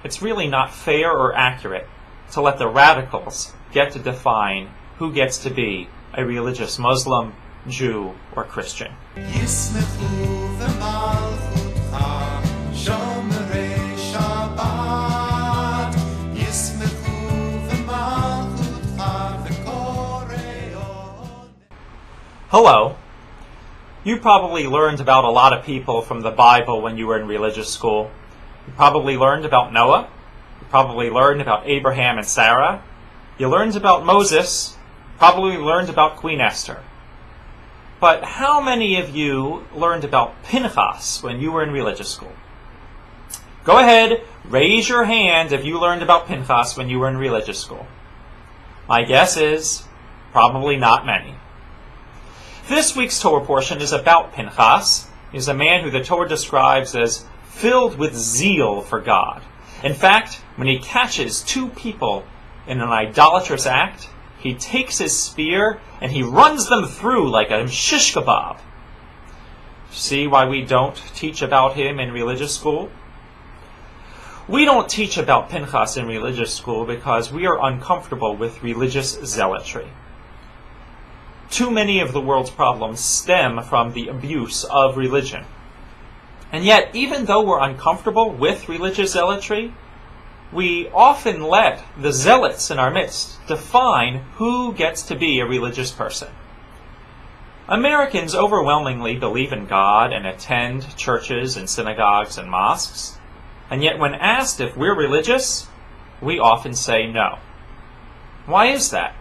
it's really not fair or accurate to let the radicals get to define who gets to be a religious Muslim, Jew, or Christian. Hello. You probably learned about a lot of people from the Bible when you were in religious school. You probably learned about Noah. You probably learned about Abraham and Sarah. You learned about Moses. Probably learned about Queen Esther. But how many of you learned about Pinchas when you were in religious school? Go ahead, raise your hand if you learned about Pinchas when you were in religious school. My guess is probably not many. This week's Torah portion is about Pinchas. He's a man who the Torah describes as filled with zeal for God. In fact, when he catches two people in an idolatrous act, he takes his spear and he runs them through like a shish kebab. See why we don't teach about him in religious school? We don't teach about Pinchas in religious school because we are uncomfortable with religious zealotry. Too many of the world's problems stem from the abuse of religion. And yet, even though we're uncomfortable with religious zealotry, we often let the zealots in our midst define who gets to be a religious person. Americans overwhelmingly believe in God and attend churches and synagogues and mosques, and yet when asked if we're religious, we often say no. Why is that?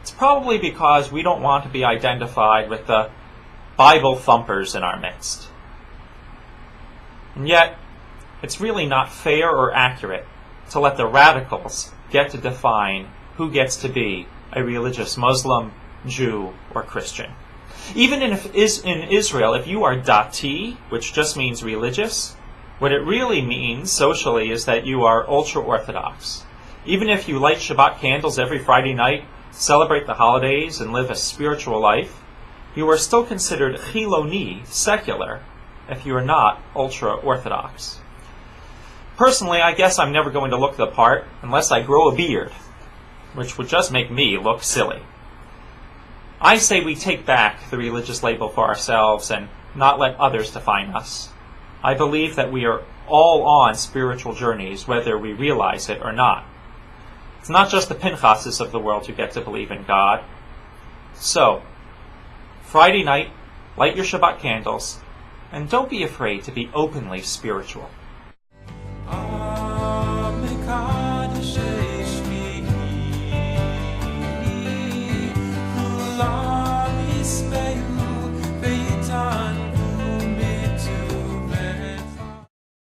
It's probably because we don't want to be identified with the Bible thumpers in our midst. And yet, it's really not fair or accurate to let the radicals get to define who gets to be a religious Muslim, Jew, or Christian. Even in Israel, if you are dati, which just means religious, what it really means socially is that you are ultra-Orthodox. Even if you light Shabbat candles every Friday night, celebrate the holidays, and live a spiritual life, you are still considered chiloni, secular, if you are not ultra-Orthodox. Personally, I guess I'm never going to look the part unless I grow a beard, which would just make me look silly. I say we take back the religious label for ourselves and not let others define us. I believe that we are all on spiritual journeys, whether we realize it or not. It's not just the Pinchases of the world who get to believe in God. So, Friday night, light your Shabbat candles, and don't be afraid to be openly spiritual. Long